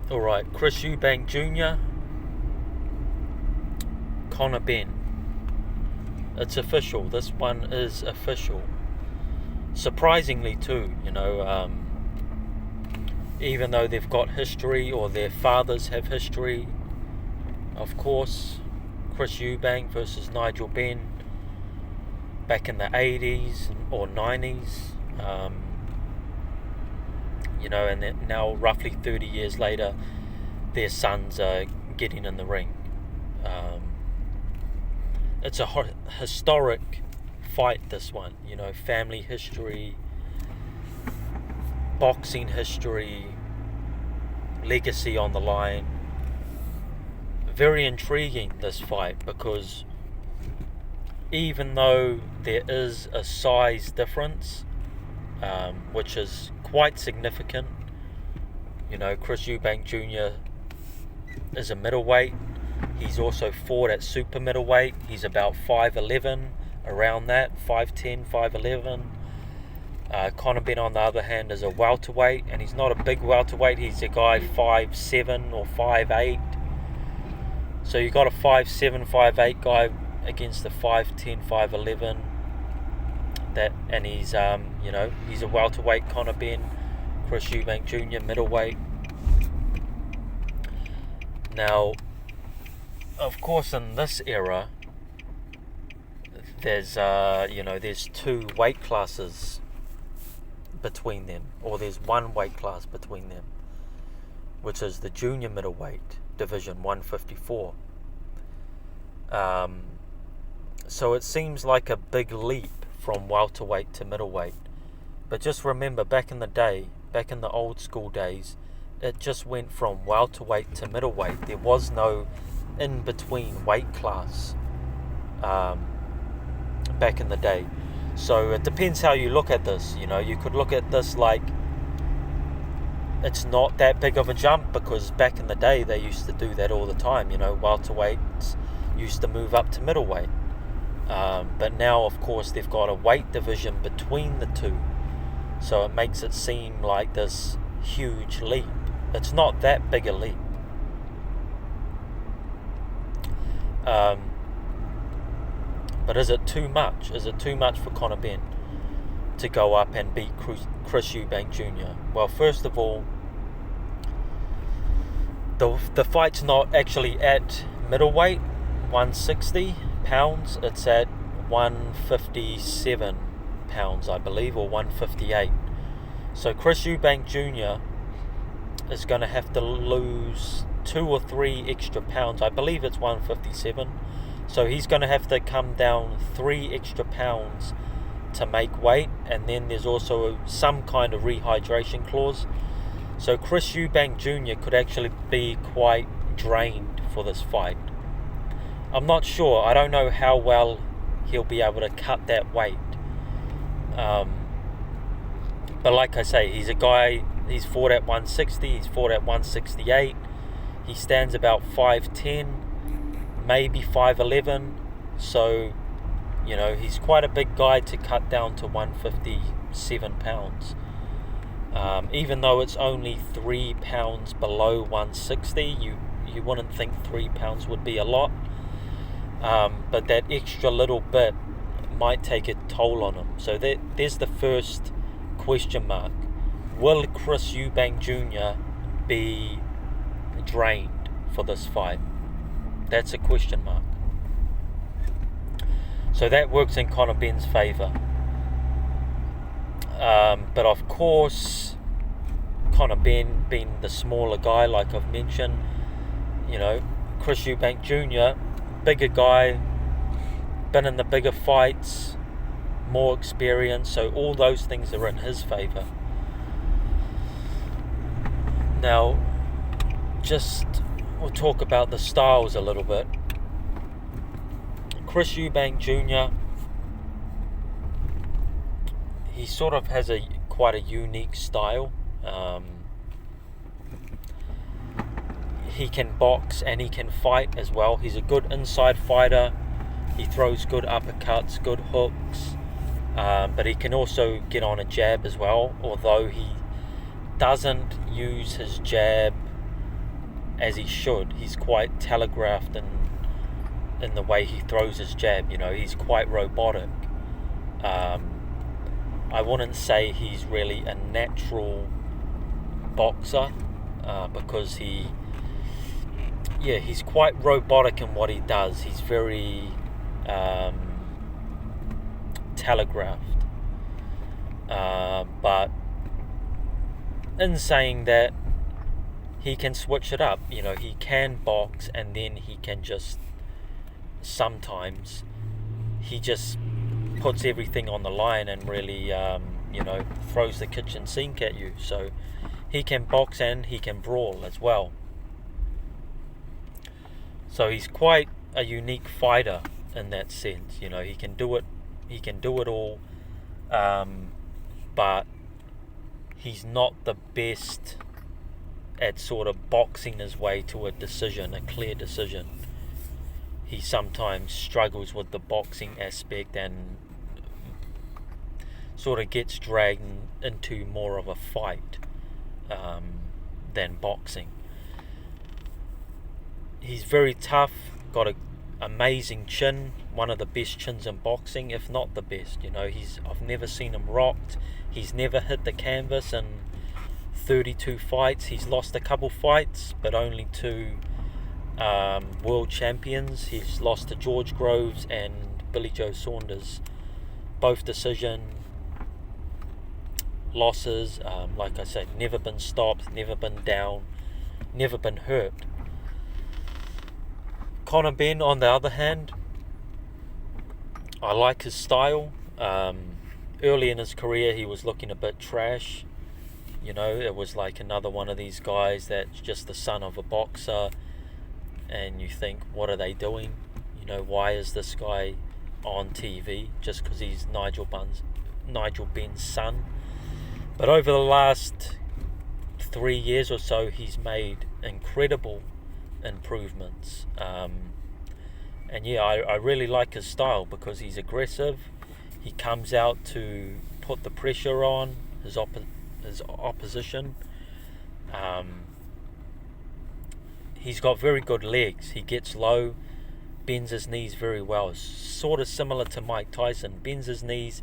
Alright, Chris Eubank Jr, Conor Benn. It's official. This one is official. Surprisingly too, even though they've got history, or their fathers have history. Of course, Chris Eubank versus Nigel Benn back in the 80s or 90s. And then now, roughly 30 years later, their sons are getting in the ring. It's a historic fight, this one. Family history, boxing history, legacy on the line. Very intriguing, this fight, because even though there is a size difference, which is quite significant, Chris Eubank Jr is a middleweight. He's also fought at super middleweight. He's about 5'11", around that, 5'10", 5'11". Conor Benn, on the other hand, is a welterweight, and he's not a big welterweight. He's a guy 5'7" or 5'8". So you got a 5'7", 5'8" guy against the 5'10", 5'11". And he's he's a welterweight, Conor Benn. Chris Eubank Jr, middleweight. Now, of course, in this era, there's two weight classes between them, or there's one weight class between them, which is the junior middleweight division, 154. So it seems like a big leap from welterweight to middleweight, but just remember, back in the old school days, it just went from welterweight to middleweight. There was no in between weight class back in the day. So it depends how you look at this. You could look at this like it's not that big of a jump, because back in the day they used to do that all the time. Welterweights used to move up to middleweight, but now, of course, they've got a weight division between the two, so it makes it seem like this huge leap. It's not that big a leap. But is it too much? Is it too much for Conor Benn to go up and beat Chris Eubank Jr.? Well, first of all, the fight's not actually at middleweight, 160 pounds. It's at 157 pounds, I believe, or 158. So Chris Eubank Jr. is going to have to lose 2 or 3 extra pounds. I believe it's 157. So he's going to have to come down 3 extra pounds to make weight, and then there's also some kind of rehydration clause. So Chris Eubank Jr. could actually be quite drained for this fight. I'm not sure. I don't know how well he'll be able to cut that weight. But like I say, he's a guy, he's fought at 160, he's fought at 168. He stands about 5'10", maybe 5'11". So, he's quite a big guy to cut down to 157 pounds. Even though it's only 3 pounds below 160, you wouldn't think 3 pounds would be a lot. But that extra little bit might take a toll on him. So there's the first question mark. Will Chris Eubank Jr. be drained for this fight? That's a question mark. So that works in Conor Benn's favour. But of course, Conor Benn being the smaller guy, like I've mentioned, Chris Eubank Jr., bigger guy, been in the bigger fights, more experience, so all those things are in his favour. Now, we'll talk about the styles a little bit. Chris Eubank Jr., he sort of has quite a unique style. He can box and he can fight as well. He's a good inside fighter. He throws good uppercuts, good hooks, but he can also get on a jab as well, although he doesn't use his jab as he should. He's quite telegraphed in the way he throws his jab. He's quite robotic. I wouldn't say he's really a natural boxer, because he's quite robotic in what he does. He's very telegraphed. But in saying that, he can switch it up. He can box, and then he can sometimes he just puts everything on the line and really throws the kitchen sink at you. So he can box and he can brawl as well. So he's quite a unique fighter in that sense. He can do it all, but he's not the best at sort of boxing his way to a clear decision. He sometimes struggles with the boxing aspect and sort of gets dragged into more of a fight than boxing. He's very tough, got an amazing chin, one of the best chins in boxing, if not the best. I've never seen him rocked. He's never hit the canvas in 32 fights. He's lost a couple fights, but only to world champions. He's lost to George Groves and Billy Joe Saunders, both decision losses. Like I said, never been stopped, never been down, never been hurt. Conor Benn, on the other hand, I like his style. Early in his career, he was looking a bit trash. It was like another one of these guys that's just the son of a boxer, and you think, what are they doing? Why is this guy on TV? Just because he's Nigel Benn's son. But over the last 3 years or so, he's made incredible improvements. I really like his style because he's aggressive. He comes out to put the pressure on his opposition. He's got very good legs. He gets low, bends his knees very well. Sort of similar to Mike Tyson. Bends his knees,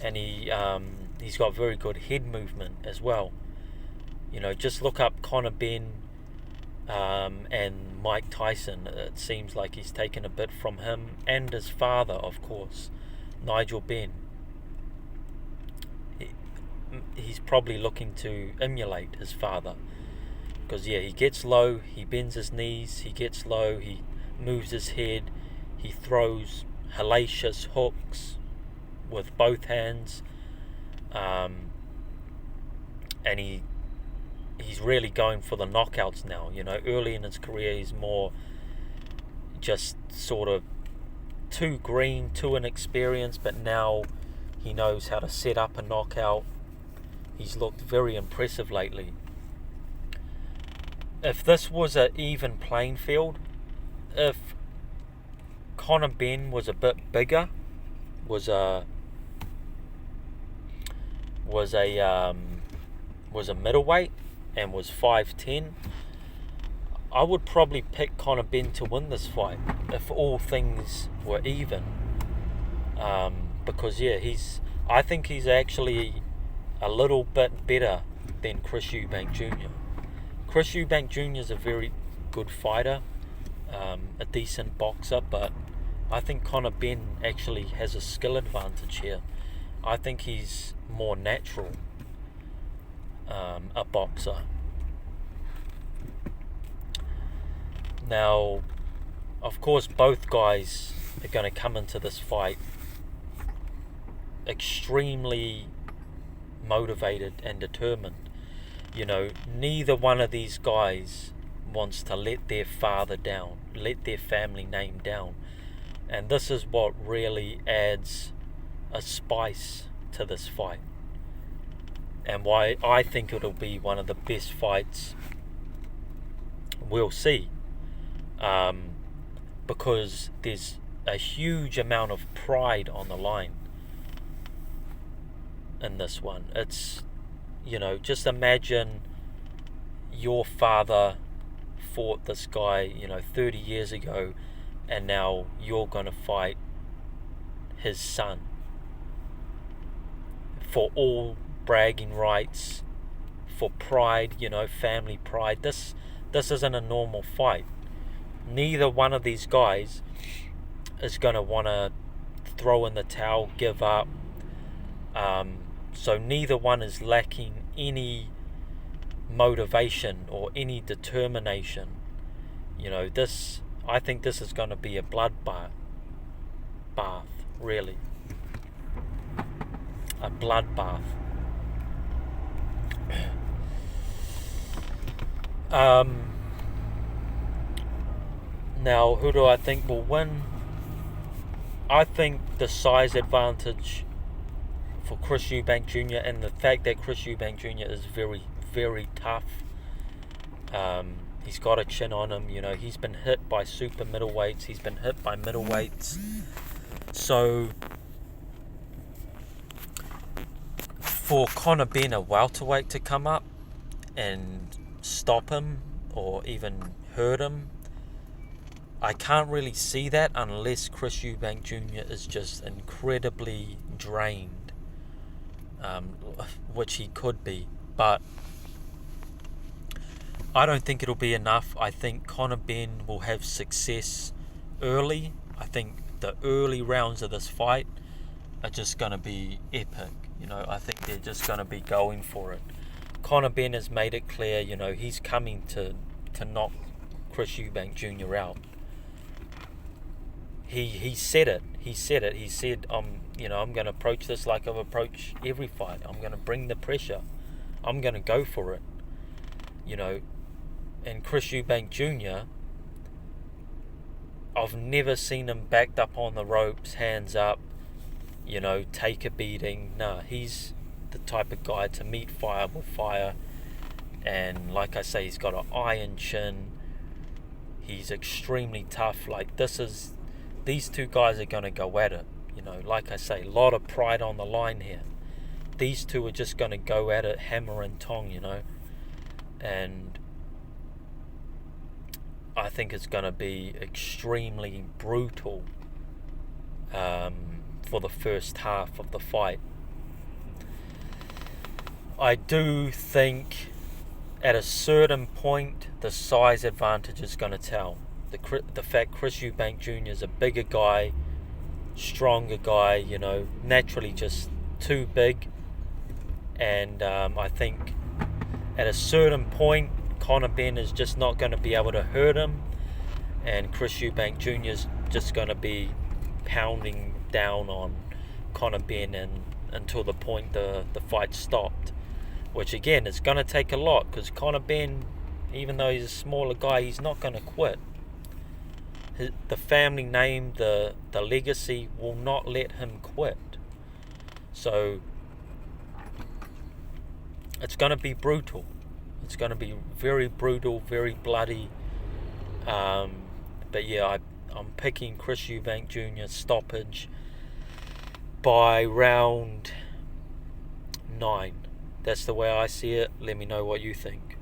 and he's got very good head movement as well. Just look up Conor Benn and Mike Tyson. It seems like he's taken a bit from him and his father, of course, Nigel Benn. He's probably looking to emulate his father, because he gets low, he bends his knees, he gets low, he moves his head, he throws hellacious hooks with both hands, and he's really going for the knockouts now. Early in his career, he's more just sort of too green, too inexperienced, but now he knows how to set up a knockout. He's looked very impressive lately. If this was an even playing field, if Conor Benn was a bit bigger, was a middleweight and was 5'10", I would probably pick Conor Benn to win this fight if all things were even. Because I think he's actually a little bit better than Chris Eubank Jr. Chris Eubank Jr. is a very good fighter, a decent boxer, but I think Conor Benn actually has a skill advantage here. I think he's more natural, a boxer. Now, of course, both guys are going to come into this fight extremely motivated and determined. Neither one of these guys wants to let their father down, let their family name down. And this is what really adds a spice to this fight, and why I think it'll be one of the best fights we'll see, because there's a huge amount of pride on the line in this one. It's, just imagine your father fought this guy, 30 years ago, and now you're going to fight his son for all bragging rights, for pride, family pride. This isn't a normal fight. Neither one of these guys is going to want to throw in the towel, give up. So neither one is lacking any motivation or any determination. I think this is going to be a bloodbath, really. A bloodbath. Now, who do I think will win? I think the size advantage for Chris Eubank Jr. and the fact that Chris Eubank Jr. is very, very tough. He's got a chin on him. He's been hit by super middleweights. He's been hit by middleweights. So for Conor Benn, a welterweight, to come up and stop him or even hurt him, I can't really see that unless Chris Eubank Jr. is just incredibly drained, which he could be, but I don't think it'll be enough. I think Conor Benn will have success early. I think the early rounds of this fight are just going to be epic. I think they're just going to be going for it. Conor Benn has made it clear, he's coming to knock Chris Eubank Jr. out. He said it. He said, I'm going to approach this like I've approached every fight. I'm going to bring the pressure. I'm going to go for it. And Chris Eubank Jr., I've never seen him backed up on the ropes, hands up, take a beating. Nah, he's the type of guy to meet fire with fire. And like I say, he's got an iron chin. He's extremely tough. These two guys are going to go at it. Like I say, a lot of pride on the line here. These two are just going to go at it, hammer and tong, and I think it's going to be extremely brutal for the first half of the fight. I do think at a certain point the size advantage is going to tell. The fact Chris Eubank Jr. is a bigger guy, stronger guy, naturally just too big. And I think at a certain point, Conor Benn is just not going to be able to hurt him. And Chris Eubank Jr. is just going to be pounding down on Conor Benn until the point the fight stopped. Which again, it's going to take a lot, because Conor Benn, even though he's a smaller guy, he's not going to quit. The family name, the legacy will not let him quit. So it's going to be brutal. It's going to be very brutal, very bloody. But yeah, I'm picking Chris Eubank Jr. stoppage by round 9. That's the way I see it. Let me know what you think.